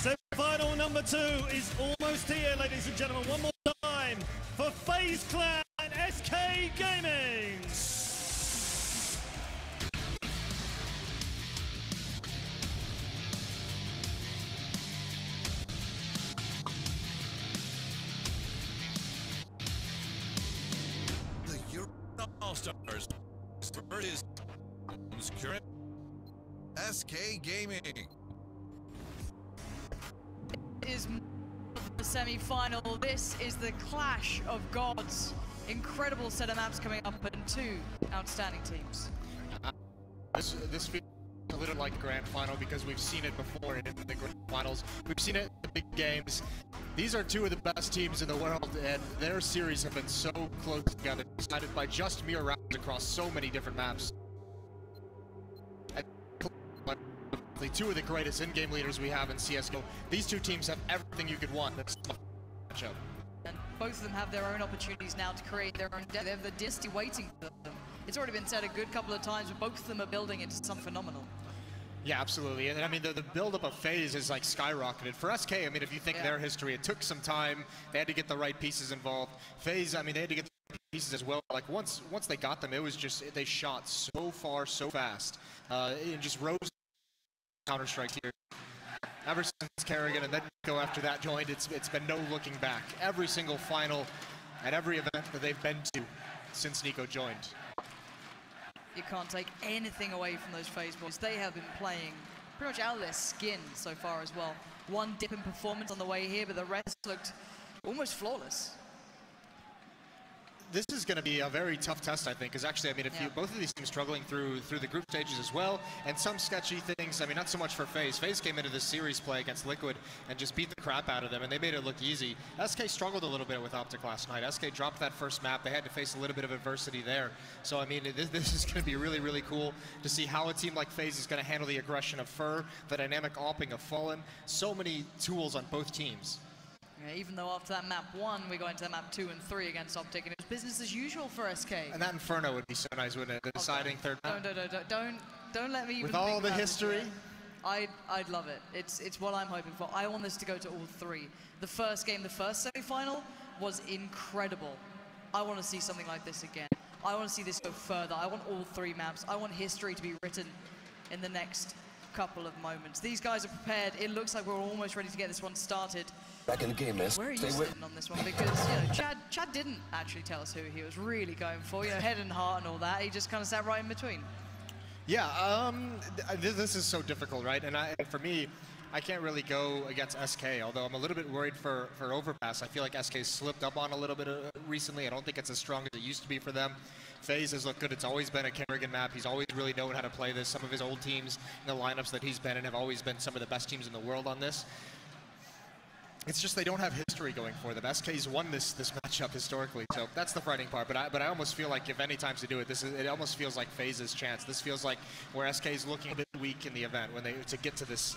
Semi-final number 2 is almost here, ladies and gentlemen. One more time for FaZe Clan and SK Gaming. The Euro All-Stars is current SK Gaming. Is the semi-final. This is the clash of gods. Incredible set of maps coming up and two outstanding teams. This feels a little like grand final because we've seen it before in the grand finals. We've seen it in the big games. These are two of the best teams in the world, and their series have been so close together, decided by just mere rounds across so many different maps. Two of the greatest in-game leaders we have in CSGO. These two teams have everything you could want. That's a matchup. And both of them have their own opportunities now to create their own depth. They have the dynasty waiting for them. It's already been said a good couple of times, but both of them are building into something phenomenal. Yeah, absolutely. And I mean, the build-up of FaZe is like skyrocketed. For SK, I mean, if you think their history, it took some time. They had to get the right pieces involved. FaZe, I mean, they had to get the pieces as well. Like once they got them, it was just, they shot so far, so fast. It just rose Counter-Strike here. Ever since Kerrigan and then Nico after that joined, it's been no looking back. Every single final and every event that they've been to since Nico joined. You can't take anything away from those FaZe boys. They have been playing pretty much out of their skin so far as well. One dip in performance on the way here, but the rest looked almost flawless. This is going to be a very tough test, I think, because actually, I mean, if both of these teams struggling through the group stages as well, and some sketchy things. I mean, not so much for FaZe. FaZe came into this series play against Liquid and just beat the crap out of them, and they made it look easy. SK struggled a little bit with Optic last night. SK dropped that first map. They had to face a little bit of adversity there. So, I mean, this is going to be really, really cool to see how a team like FaZe is going to handle the aggression of Fur, the dynamic AWPing of Fallen. So many tools on both teams. Yeah, even though after that map 1, we got into map 2 and 3 against Optic, and it was business as usual for SK. And that Inferno would be so nice, wouldn't it? The deciding third map. Don't let me even with all the history. I'd love it. It's what I'm hoping for. I want this to go to all three. The first game, the first semi-final, was incredible. I want to see something like this again. I want to see this go further. I want all three maps. I want history to be written in the next couple of moments. These guys are prepared. It looks like we're almost ready to get this one started. Back in the game, man. Where are you sitting on this one? Because, you know, Chad didn't actually tell us who he was really going for. You know, head and heart and all that. He just kind of sat right in between. Yeah, this is so difficult, right? And for me, I can't really go against SK, although I'm a little bit worried for Overpass. I feel like SK slipped up on a little bit recently. I don't think it's as strong as it used to be for them. FaZe has looked good. It's always been a Kerrigan map. He's always really known how to play this. Some of his old teams in the lineups that he's been in have always been some of the best teams in the world on this. It's just they don't have history going for them. SK's won this matchup historically, so that's the frightening part. But I almost feel like if any times to do it, it almost feels like FaZe's chance. This feels like where SK's looking a bit weak in the event to get to this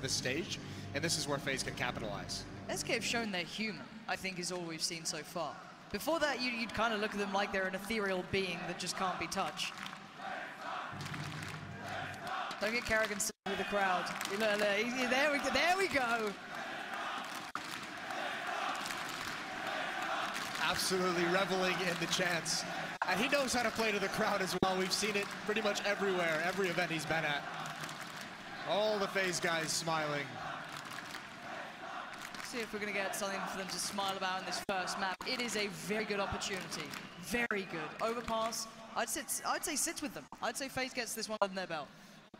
stage, and this is where FaZe can capitalize. SK have shown they're human, I think, is all we've seen so far. Before that, you'd kind of look at them like they're an ethereal being that just can't be touched. Don't get Kerrigan stuck with the crowd. There we go. Absolutely reveling in the chance. And he knows how to play to the crowd as well. We've seen it pretty much everywhere, every event he's been at. All the FaZe guys smiling. See if we're going to get something for them to smile about in this first map. It is a very good opportunity. Very good. Overpass, I'd say sits with them. I'd say FaZe gets this one under their belt.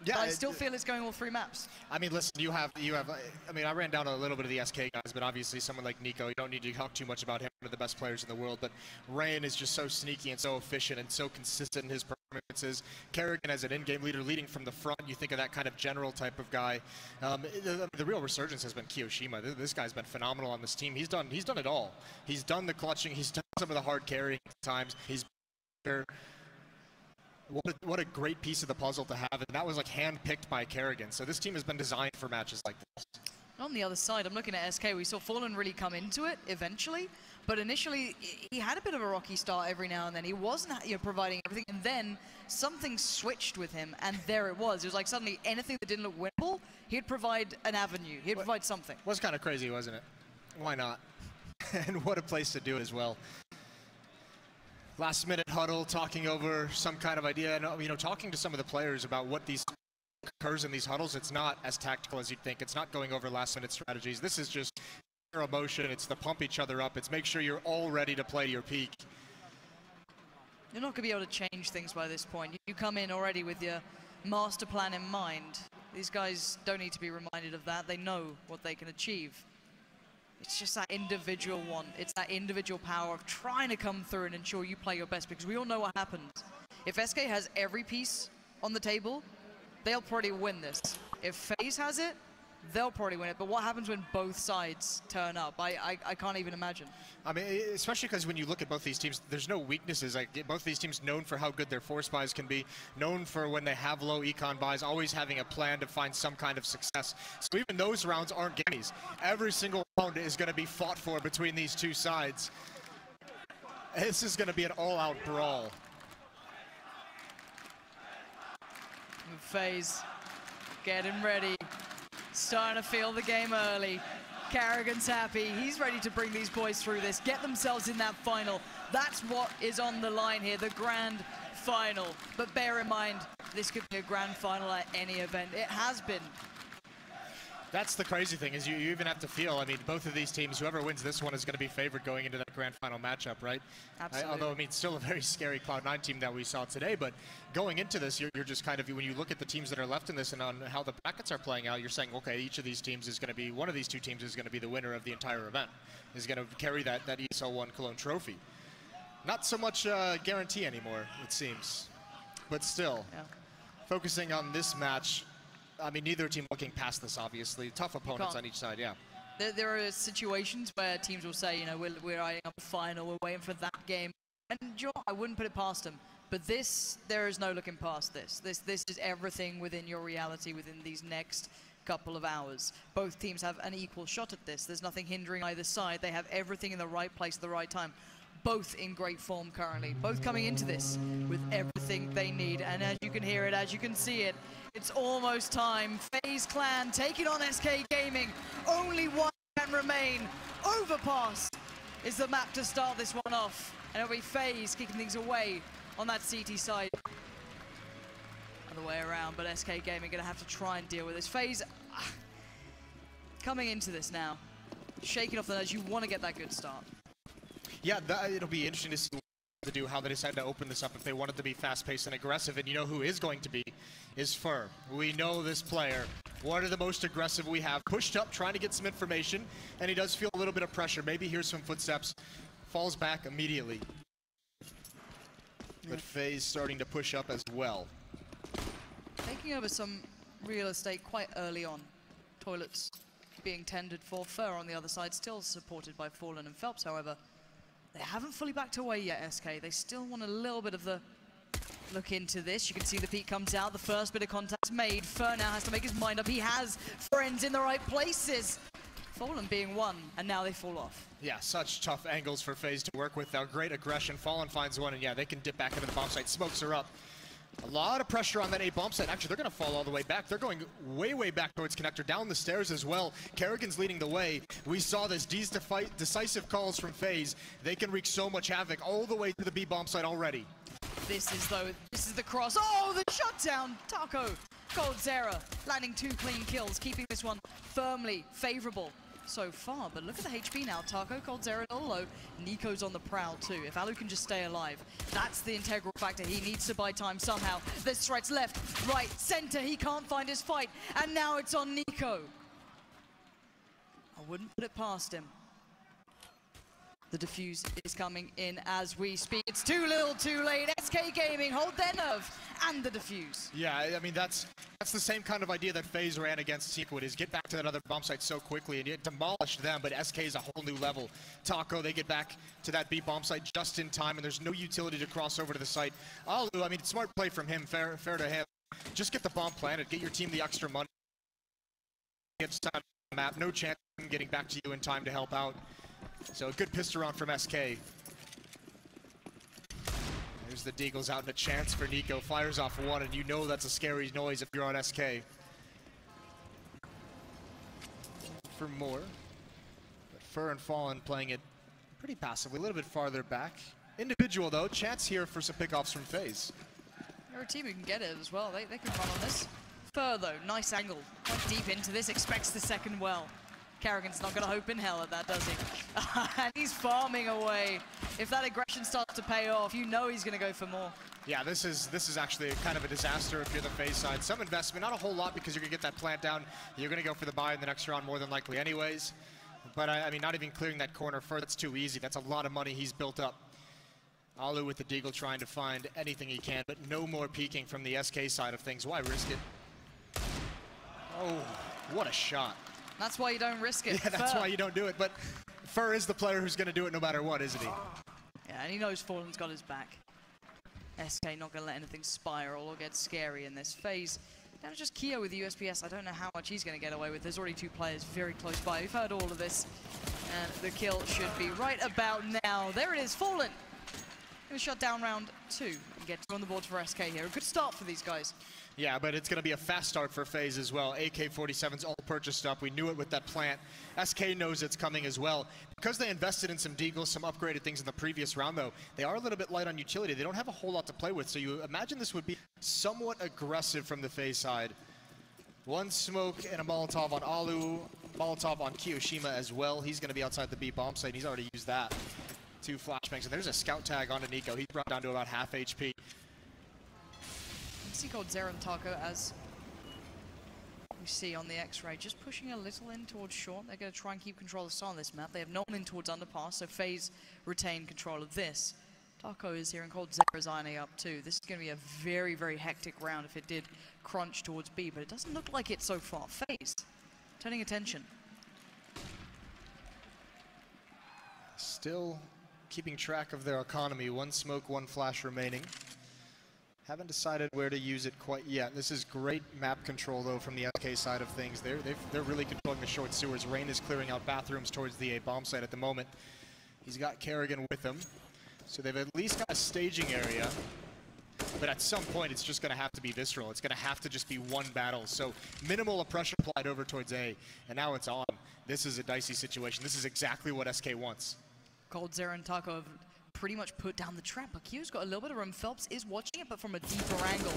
Yeah, but I still feel it's going all three maps. I mean, listen, you have. I mean, I ran down a little bit of the SK guys, but obviously someone like Nico, you don't need to talk too much about him. One of the best players in the world, but Rain is just so sneaky and so efficient and so consistent in his performances. Kerrigan as an in-game leader, leading from the front. You think of that kind of general type of guy. The real resurgence has been Kiyoshima. This guy's been phenomenal on this team. He's done it all. He's done the clutching. He's done some of the hard carrying times. He's better. What a great piece of the puzzle to have, and that was like hand-picked by Kerrigan. So this team has been designed for matches like this. On the other side, I'm looking at SK. We saw Fallen really come into it eventually, but initially he had a bit of a rocky start every now and then. He wasn't providing everything, and then something switched with him, and there it was. It was like suddenly anything that didn't look winnable, he'd provide an avenue. He'd provide something. Was kind of crazy, wasn't it? Why not? And what a place to do it as well. Last minute huddle, talking over some kind of idea, and you know, talking to some of the players about what occurs in these huddles. It's not as tactical as you'd think. It's not going over last minute strategies. This is just pure emotion. It's to pump each other up. It's make sure you're all ready to play your peak. You're not going to be able to change things by this point. You come in already with your master plan in mind. These guys don't need to be reminded of that. They know what they can achieve. It's just that individual one. It's that individual power of trying to come through and ensure you play your best, because we all know what happens. If SK has every piece on the table, they'll probably win this. If FaZe has it, they'll probably win it. But what happens when both sides turn up? I can't even imagine. I mean, especially because when you look at both these teams, there's no weaknesses. Like, both these teams known for how good their force buys can be, known for when they have low econ buys, always having a plan to find some kind of success. So even those rounds aren't gimmies. Every single round is going to be fought for between these two sides. This is going to be an all-out brawl. FaZe getting ready. Starting to feel the game early. Karrigan's happy. He's ready to bring these boys through this, get themselves in that final. That's what is on the line here, the grand final. But bear in mind, this could be a grand final at any event. It has been. That's the crazy thing, is you even have to feel, I mean, both of these teams, whoever wins this one is going to be favored going into that grand final matchup, right? Absolutely. Although, I mean, still a very scary Cloud9 team that we saw today, but going into this, you're just kind of, when you look at the teams that are left in this and on how the brackets are playing out, you're saying, okay, each of these teams is going to be, one of these two teams is going to be the winner of the entire event, is going to carry that ESL 1 Cologne trophy. Not so much guarantee anymore, it seems, but still, focusing on this match, I mean, neither team looking past this, obviously. Tough opponents on each side, yeah. There are situations where teams will say, you know, we're eyeing up a final, we're waiting for that game. And I wouldn't put it past them. But this, there is no looking past this. This is everything within your reality within these next couple of hours. Both teams have an equal shot at this. There's nothing hindering either side. They have everything in the right place at the right time. Both in great form currently. Both coming into this with everything they need. And as you can hear it, as you can see it, it's almost time. FaZe Clan taking on SK Gaming. Only one can remain. Overpass is the map to start this one off. And it'll be FaZe kicking things away on that CT side. Other way around, but SK Gaming going to have to try and deal with this. FaZe coming into this now. Shaking off the nose. You want to get that good start. Yeah, it'll be interesting to see what to do, how they decide to open this up, if they want it to be fast-paced and aggressive. And you know who is going to be is Fur. We know this player, one of the most aggressive we have. Pushed up, trying to get some information, and he does feel a little bit of pressure. Maybe here's some footsteps. Falls back immediately. But FaZe starting to push up as well. Taking over some real estate quite early on. Toilets being tended for. Fur on the other side, still supported by Fallen and Phelps, however. They haven't fully backed away yet, SK. They still want a little bit of the look into this. You can see the peak comes out. The first bit of contact's made. Fur now has to make his mind up. He has friends in the right places. Fallen being one, and now they fall off. Yeah, such tough angles for FaZe to work with. Great aggression. Fallen finds one, and yeah, they can dip back into the bomb site. Smokes are up. A lot of pressure on that A bomb site. Actually, they're going to fall all the way back. They're going way, way back towards Connector, down the stairs as well. Karrigan's leading the way. We saw this. These decisive calls from FaZe. They can wreak so much havoc all the way to the B bomb site already. This is the cross. Oh, the shutdown. Taco, Coldzera, landing 2 clean kills, keeping this one firmly favorable so far. But look at the HP now. Taco, Coldzera, all low. Nico's on the prowl too. If Alu can just stay alive, that's the integral factor. He needs to buy time somehow. There's threats left, right, center. He can't find his fight. And now it's on Nico. I wouldn't put it past him. The defuse is coming in as we speak. It's too little, too late. SK Gaming hold their nerve and the defuse. Yeah, I mean, that's the same kind of idea that FaZe ran against Sequid, is get back to that other bomb site so quickly, and it demolished them, but SK is a whole new level. Taco, they get back to that B bomb site just in time, and there's no utility to cross over to the site. Alu, I mean, smart play from him, fair to him. Just get the bomb planted, get your team the extra money. Get to the map, no chance of them getting back to you in time to help out. So a good pistol round from SK. Moves the Deagles out, and a chance for Nico. Fires off one, and you know that's a scary noise if you're on SK. For more. But Fur and Fallen playing it pretty passively, a little bit farther back. Individual though, chance here for some pickoffs from FaZe. They're a team who can get it as well. They can run on this. Fur though, nice angle. Quite deep into this, expects the second well. Karrigan's not going to hope in hell at that, does he? And he's farming away. If that aggression starts to pay off, you know he's going to go for more. Yeah, this is actually kind of a disaster if you're the FaZe side. Some investment, not a whole lot because you're going to get that plant down. You're going to go for the buy in the next round more than likely anyways. But I mean, not even clearing that corner Fur, that's too easy. That's a lot of money he's built up. Alu with the Deagle trying to find anything he can, but no more peeking from the SK side of things. Why risk it? Oh, what a shot. That's why you don't risk it. Yeah, that's why you don't do it. But Fur is the player who's going to do it no matter what, isn't he? Yeah, and he knows Fallen's got his back. SK not going to let anything spiral or get scary in this phase. Now just Keo with the USPS, I don't know how much he's going to get away with. There's already two players very close by. We've heard all of this, and the kill should be right about now. There it is, Fallen. Going to shut down round 2 and get on the board for SK here. A good start for these guys. Yeah, but it's going to be a fast start for FaZe as well. AK-47's all purchased up. We knew it with that plant. SK knows it's coming as well. Because they invested in some Deagles, some upgraded things in the previous round, though, they are a little bit light on utility. They don't have a whole lot to play with, so you imagine this would be somewhat aggressive from the FaZe side. One smoke and a Molotov on Alu, Molotov on Kiyoshima as well. He's going to be outside the B bomb site. He's already used that. 2 flashbangs, and there's a scout tag onto Nico. He's brought down to about half HP. You see coldzera and Taco as we see on the X-ray, just pushing a little in towards short. They're going to try and keep control of Star on this map. They have no one in towards underpass, so FaZe retain control of this. Taco is here and coldzera's eyeing up too. This is going to be a very, very hectic round if it did crunch towards B, but it doesn't look like it so far. FaZe turning attention. Still keeping track of their economy. 1 smoke, 1 flash remaining. Haven't decided where to use it quite yet. This is great map control though from the SK side of things. They're really controlling the short sewers. Rain is clearing out bathrooms towards the A bomb site at the moment. He's got Karrigan with him, so they've at least got a staging area. But at some point, it's just going to have to be visceral. It's going to have to just be one battle. So minimal pressure applied over towards A, and now it's on. This is a dicey situation. This is exactly what SK wants. coldzera and Taco have pretty much put down the trap. Q's got a little bit of room. Phelps is watching it, but from a deeper angle.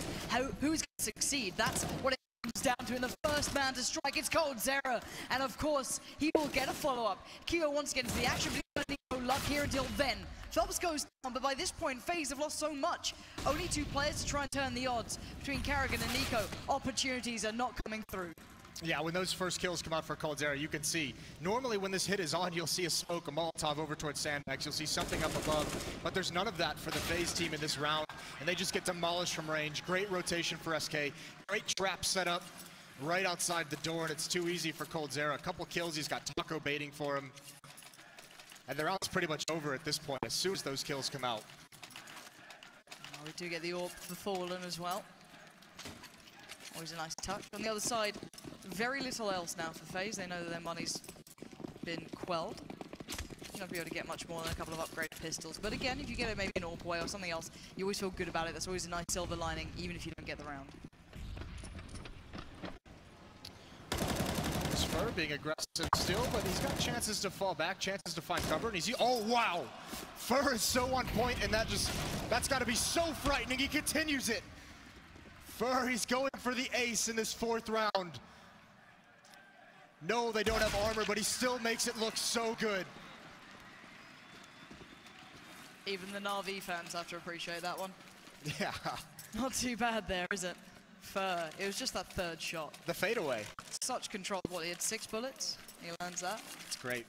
Who's going to succeed? That's what it comes down to. And the first man to strike, it's coldzera. And of course, he will get a follow-up. Keo wants to get into the action, but he's got no luck here until then. Phelps goes down, but by this point, FaZe have lost so much. Only 2 players to try and turn the odds between Karrigan and Nico. Opportunities are not coming through. Yeah, when those first kills come out for coldzera, you can see. Normally when this hit is on, you'll see a smoke, a Molotov over towards sandbags. You'll see something up above, but there's none of that for the FaZe team in this round, and they just get demolished from range. Great rotation for SK. Great trap set up right outside the door, and it's too easy for coldzera. A couple kills, he's got Taco baiting for him. And the round's pretty much over at this point, as soon as those kills come out. Well, we do get the orb for Fallen as well. Always a nice touch. On the other side, very little else now for FaZe. They know that their money's been quelled. You're not going to be able to get much more than a couple of upgraded pistols. But again, if you get it maybe an AWP away or something else, you always feel good about it. That's always a nice silver lining, even if you don't get the round. Fur being aggressive still, but he's got chances to fall back, chances to find cover, and he's... Oh, wow! Fur is so on point, and that's got to be so frightening. He continues it. Fur, he's going for the ace in this 4th round. No, they don't have armor, but he still makes it look so good. Even the Na'Vi fans have to appreciate that one. Yeah. Not too bad there, is it? Fur, it was just that 3rd shot. The fadeaway. Such control. What, he had 6 bullets? He learns that. It's great.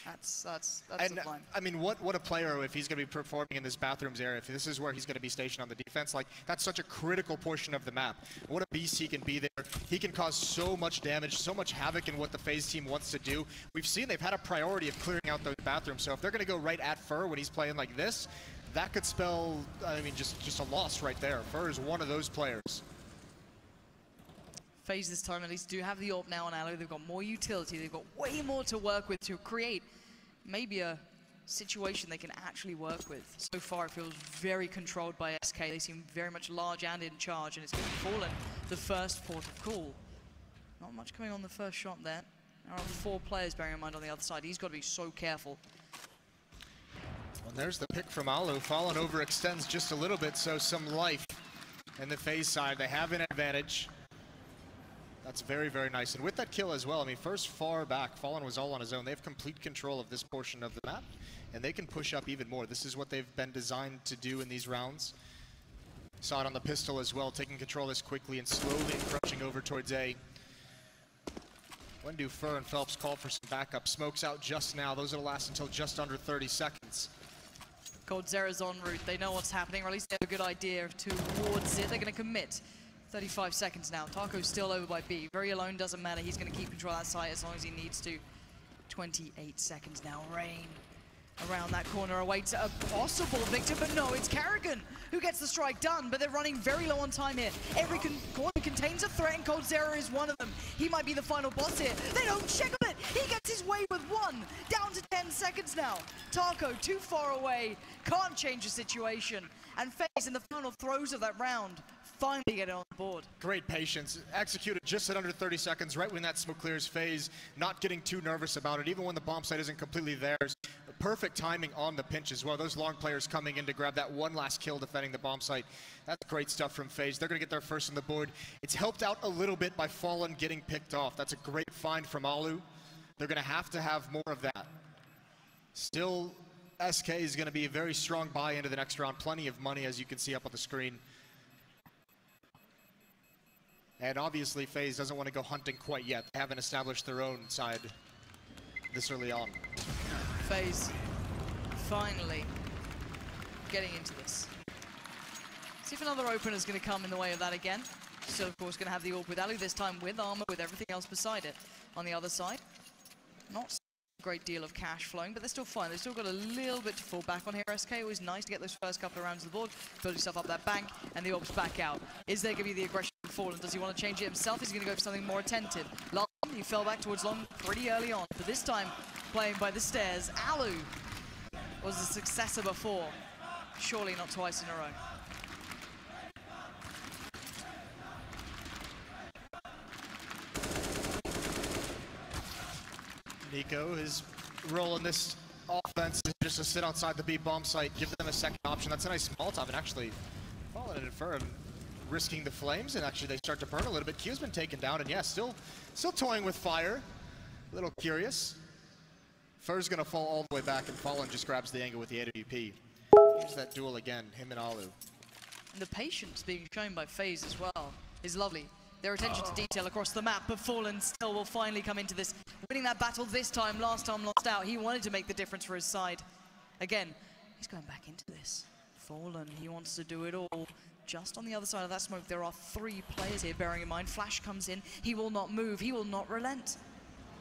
That's And sublime. I mean, what a player if he's going to be performing in this bathrooms area, if this is where he's going to be stationed on the defense. Like, that's such a critical portion of the map. What a beast he can be there. He can cause so much damage, so much havoc in what the FaZe team wants to do. We've seen they've had a priority of clearing out those bathrooms, so if they're going to go right at Fur when he's playing like this, that could spell, I mean, just a loss right there. Fur is one of those players. FaZe this time at least do have the AWP now on Alu. They've got more utility. They've got way more to work with to create maybe a situation they can actually work with. So far, it feels very controlled by SK. They seem very much large and in charge, and it's going to be Fallen, the first port of call. Not much coming on the first shot there. There are 4 players, bearing in mind, on the other side. He's got to be so careful. Well, there's the pick from Alu. Fallen overextends just a little bit, so some life in the FaZe side. They have an advantage. That's very, very nice. And with that kill as well, I mean, first far back, Fallen was all on his own. They have complete control of this portion of the map, and they can push up even more. This is what they've been designed to do in these rounds. Saw it on the pistol as well, taking control this quickly and slowly encroaching over towards A. When do Fur and Phelps call for some backup? Smokes out just now. Those will last until just under 30 seconds. coldzera's en route. They know what's happening, or at least they have a good idea towards it. They're going to commit. 35 seconds now. Taco's still over by B. Very alone, doesn't matter. He's going to keep control of that site as long as he needs to. 28 seconds now. Rain around that corner awaits a possible victim, but no, it's Karrigan who gets the strike done, but they're running very low on time here. Every corner contains a threat, and coldzera is one of them. He might be the final boss here. They don't check on it. He gets his way with 1. Down to 10 seconds now. Taco too far away. Can't change the situation. And FaZe in the final throes of that round finally get it on the board. Great patience. Executed just at under 30 seconds, right when that smoke clears. FaZe not getting too nervous about it, even when the bomb site isn't completely theirs. Perfect timing on the pinch as well. Those long players coming in to grab that one last kill defending the bomb site. That's great stuff from FaZe. They're going to get their first on the board. It's helped out a little bit by Fallen getting picked off. That's a great find from Alu. They're going to have more of that. Still, SK is going to be a very strong buy into the next round. Plenty of money, as you can see up on the screen. And obviously, FaZe doesn't want to go hunting quite yet. They haven't established their own side this early on. FaZe finally getting into this. See if another opener is going to come in the way of that again. Still, of course, going to have the AWP with Alu, this time with armor, with everything else beside it. On the other side, not a great deal of cash flowing, but they're still fine. They've still got a little bit to fall back on here. SK, always nice to get those first couple of rounds of the board, build yourself up that bank, and the AWP's back out. Is there going to be the aggression from Fallen? Does he want to change it himself? Is he going to go for something more attentive? Last time, he fell back towards long pretty early on, but this time, playing by the stairs. Alu was the successor before. Surely not twice in a row. Nico, his role in this offense is just to sit outside the B bomb site, give them a second option. That's a nice Molotov, and actually Fallen and Infer risking the flames, and actually they start to burn a little bit. Q's been taken down, and yeah, still toying with fire. A little curious. Fur's gonna fall all the way back, and Fallen just grabs the angle with the AWP. Here's that duel again, him and Alu. And the patience being shown by FaZe as well is lovely. Their attention to detail across the map, but Fallen still will finally come into this. Winning that battle this time, last time lost out. He wanted to make the difference for his side. Again, he's going back into this. Fallen, he wants to do it all. Just on the other side of that smoke, there are 3 players here, bearing in mind. Flash comes in, he will not move, he will not relent.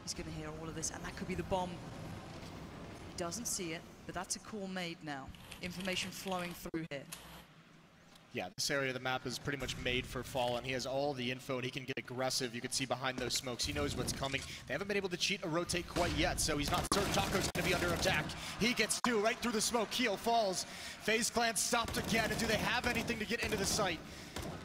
He's going to hear all of this, and that could be the bomb. He doesn't see it, but that's a call made now. Information flowing through here. Yeah, this area of the map is pretty much made for Fallen. He has all the info, and he can get aggressive. You can see behind those smokes. He knows what's coming. They haven't been able to cheat or rotate quite yet, so he's not certain Taco's going to be under attack. He gets 2 right through the smoke. Keel falls. FaZe Clan stopped again, and do they have anything to get into the site?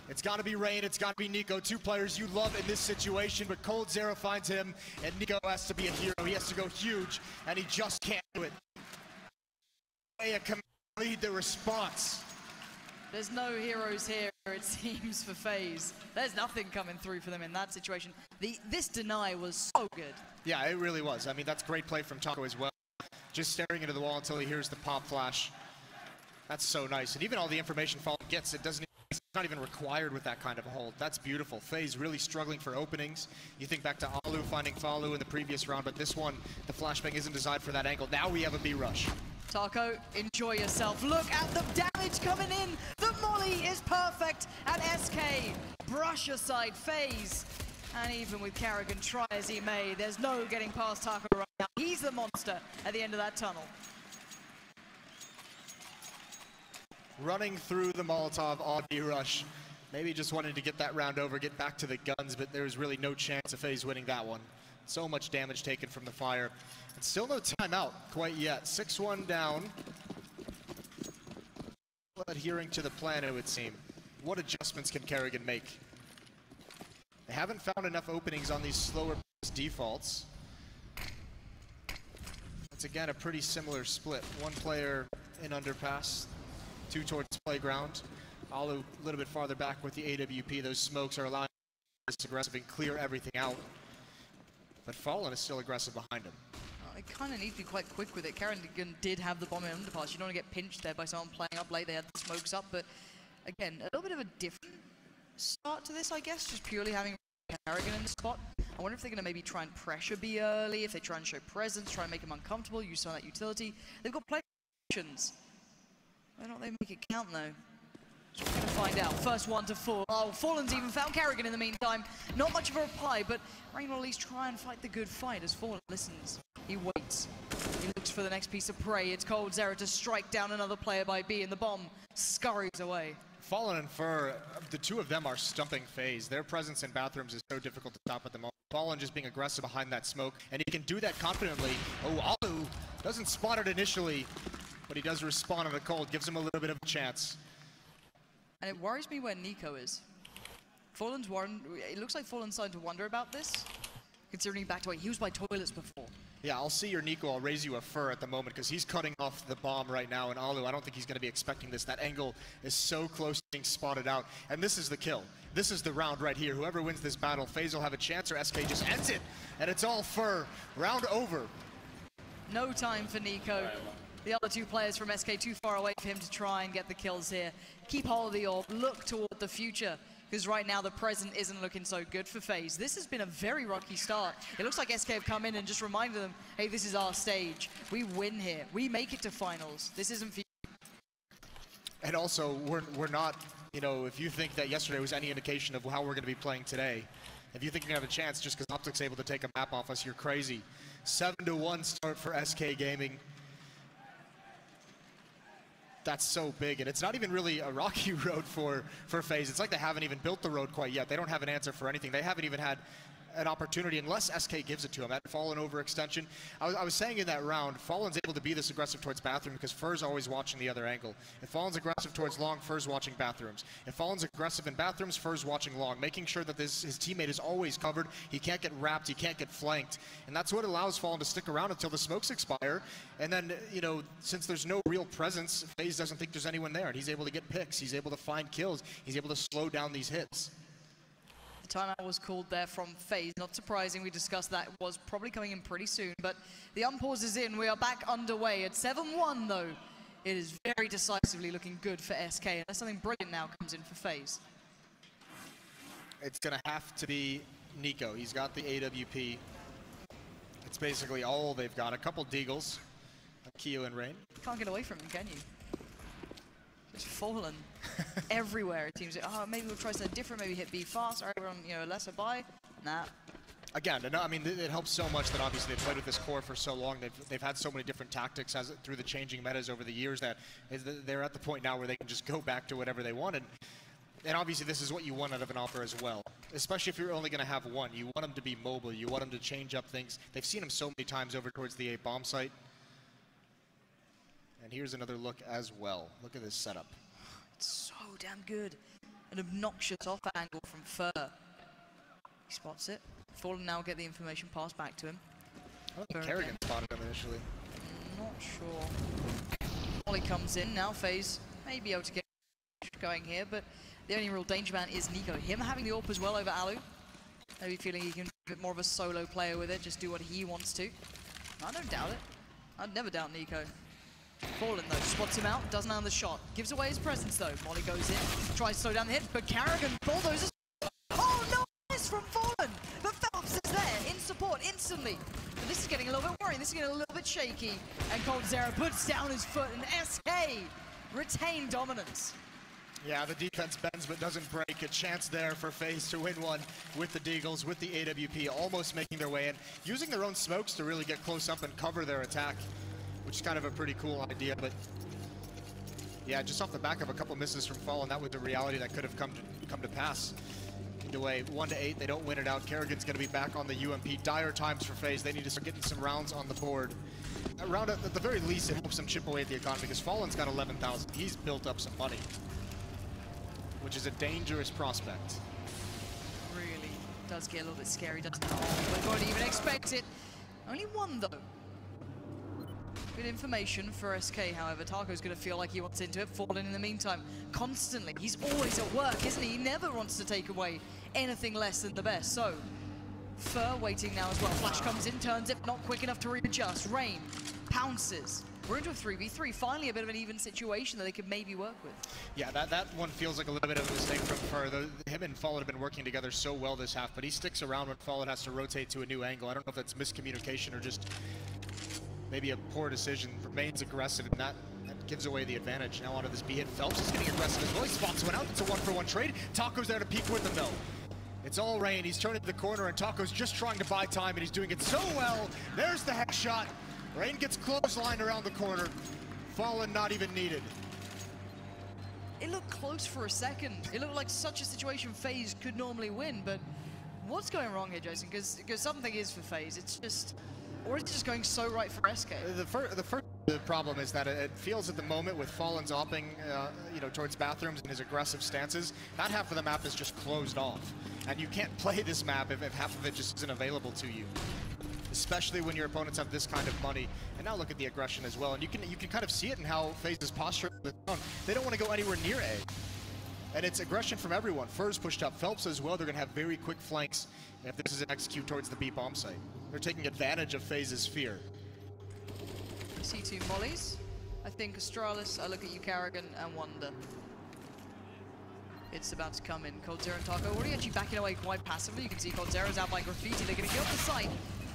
It's got to be Rain, it's got to be Nico. 2 players you love in this situation, but coldzera finds him, and Nico has to be a hero. He has to go huge, and he just can't do it. They can lead the response. There's no heroes here, it seems, for FaZe. There's nothing coming through for them in that situation. This deny was so good. Yeah, it really was. I mean, that's great play from Taco as well. Just staring into the wall until he hears the pop flash. That's so nice. And even all the information Fallen gets, it's not even required with that kind of a hold. That's beautiful. FaZe really struggling for openings. You think back to Alu finding Falu in the previous round, but this one, the flashbang isn't designed for that angle. Now we have a B rush. Taco, enjoy yourself. Look at the damage coming in. The molly is perfect. And SK brush aside FaZe. And even with Karrigan, try as he may, there's no getting past Taco right now. He's the monster at the end of that tunnel. Running through the Molotov on B rush. Maybe just wanted to get that round over, get back to the guns, but there's really no chance of FaZe winning that one. So much damage taken from the fire. And still no timeout quite yet. 6-1 down. Adhering to the plan, it would seem. What adjustments can Kerrigan make? They haven't found enough openings on these slower defaults. It's again a pretty similar split. One player in underpass, two towards playground. Alu a little bit farther back with the AWP. Those smokes are allowing this aggressive and clear everything out. But Fallen is still aggressive behind him. It kind of needs to be quite quick with it. Kerrigan did have the bomb in underpass. You don't want to get pinched there by someone playing up late. They had the smokes up, but again, a little bit of a different start to this, I guess, just purely having Kerrigan in the spot. I wonder if they're going to maybe try and pressure B early, if they try and show presence, try and make him uncomfortable, use some of that utility. They've got play options. Why don't they make it count, though? So we're going to find out. First one to fall. Oh, Fallen's even found Kerrigan in the meantime. Not much of a reply, but Rain will at least try and fight the good fight as Fallen listens. He waits. He looks for the next piece of prey. It's coldzera to strike down another player by B, and the bomb scurries away. Fallen and Fur, the two of them are stumping FaZe. Their presence in bathrooms is so difficult to stop at the moment. Fallen just being aggressive behind that smoke, and he can do that confidently. Oh, Alu doesn't spot it initially, but he does respond on a cold, gives him a little bit of a chance. And it worries me where Nico is. Fallen's it looks like Fallen's starting to wonder about this, considering he backed away. He was by toilets before. Yeah, I'll see your Nico. I'll raise you a Fur at the moment because he's cutting off the bomb right now. And Alu, I don't think he's going to be expecting this. That angle is so close to being spotted out. And this is the kill. This is the round right here. Whoever wins this battle, FaZe will have a chance or SK just ends it. And it's all Fur. Round over. No time for Nico. The other two players from SK too far away for him to try and get the kills here. Keep hold of the orb. Look toward the future. Because right now the present isn't looking so good for FaZe. This has been a very rocky start. It looks like SK have come in and just reminded them, hey, this is our stage. We win here. We make it to finals. This isn't for you. And also, we're not, you know, if you think that yesterday was any indication of how we're going to be playing today, if you think you're going to have a chance just because Optic's able to take a map off us, you're crazy. 7-1 start for SK Gaming. That's so big, and it's not even really a rocky road for FaZe. It's like they haven't even built the road quite yet. They don't have an answer for anything. They haven't even had an opportunity unless SK gives it to them. That Fallen overextension. I was saying in that round, Fallen's able to be this aggressive towards bathroom because Fur's always watching the other angle. If Fallen's aggressive towards long, Fur's watching bathrooms. If Fallen's aggressive in bathrooms, Fur's watching long, making sure that his teammate is always covered. He can't get wrapped, he can't get flanked. And that's what allows Fallen to stick around until the smokes expire. And then, you know, since there's no real presence, FaZe doesn't think there's anyone there. And he's able to get picks, he's able to find kills, he's able to slow down these hits. The timeout was called there from FaZe. Not surprising, we discussed that. It was probably coming in pretty soon, but the unpause is in. We are back underway at 7-1 though. It is very decisively looking good for SK, unless something brilliant now comes in for FaZe. It's gonna have to be Nico. He's got the AWP. It's basically all they've got. A couple deagles, Keo and Rain. Can't get away from him, can you? Just Fallen everywhere. It seems. Oh, maybe we'll try something different. Maybe hit B fast. Or everyone, you know, lesser buy. Nah. Again, I mean, it helps so much that obviously they've played with this core for so long. They've had so many different tactics through the changing metas over the years that they're at the point now where they can just go back to whatever they wanted. And obviously this is what you want out of an offer as well, especially if you're only going to have one. You want them to be mobile. You want them to change up things. They've seen them so many times over towards the A bomb site. And here's another look as well. Look at this setup. It's so damn good. An obnoxious off angle from Fur. He spots it. Fallen now get the information passed back to him. I don't think Kerrigan spotted him initially. Not sure. Molly comes in. Now FaZe may be able to get going here, but the only real danger man is Nico. Him having the AWP as well over Alu. Maybe feeling he can be a bit more of a solo player with it, just do what he wants to. I don't doubt it. I'd never doubt Nico. Fallen though, spots him out, doesn't land the shot. Gives away his presence though. Molly goes in, tries to slow down the hit, but Kerrigan bulldozes. Oh no, miss from Fallen! But Phelps is there, in support, instantly. But this is getting a little bit worrying, this is getting a little bit shaky. And coldzera puts down his foot, and SK retain dominance. Yeah, the defense bends but doesn't break. A chance there for FaZe to win one with the deagles, with the AWP, almost making their way in. Using their own smokes to really get close up and cover their attack, which is kind of a pretty cool idea, but yeah, just off the back of a couple misses from Fallen, that was the reality that could have come to pass. away. 1-8, they don't win it out. Kerrigan's going to be back on the UMP. Dire times for FaZe. They need to start getting some rounds on the board. Around at the very least, it helps them chip away at the economy because Fallen's got 11,000. He's built up some money, which is a dangerous prospect. Really does get a little bit scary, doesn't it? Oh, we won't even expect it. Only one, though. Good information for SK, however. Taco's going to feel like he wants into it. Fallen in the meantime, constantly. He's always at work, isn't he? He never wants to take away anything less than the best. So, Fur waiting now as well. Flash comes in, turns it, not quick enough to readjust. Rain pounces. We're into a 3v3. Finally, a bit of an even situation that they could maybe work with. Yeah, that one feels like a little bit of a mistake from Fur. Him and Fallen have been working together so well this half, but he sticks around when Fallen has to rotate to a new angle. I don't know if that's miscommunication or just maybe a poor decision. Remains aggressive, and that gives away the advantage. Now onto this B hit. Phelps is getting aggressive as well. He spots one out. It's a 1-for-1 trade. Taco's there to peek with him, though. It's all Rain. He's turning to the corner, and Taco's just trying to buy time, and he's doing it so well. There's the headshot. Rain gets clotheslined around the corner. Fallen not even needed. It looked close for a second. It looked like such a situation FaZe could normally win, but what's going wrong here, Jason? Because something is for FaZe. It's just, or is it just going so right for SK? The first problem is that it feels at the moment with Fallen's opping, towards bathrooms and his aggressive stances, that half of the map is just closed off, and you can't play this map if half of it just isn't available to you. Especially when your opponents have this kind of money. And now look at the aggression as well. And you can kind of see it in how FaZe's posture. They don't want to go anywhere near A. And it's aggression from everyone. Fur's pushed up. Phelps as well. They're going to have very quick flanks if this is an execute towards the B bomb site. They're taking advantage of FaZe's fear. I see two mollies. I think Astralis, I look at you, Kerrigan, and Wonder. It's about to come in. coldzera and Taco already actually backing away quite passively. You can see coldzera's out by Graffiti. They're going to give up the site.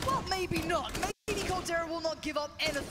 Well, maybe not. Maybe coldzera will not give up anything.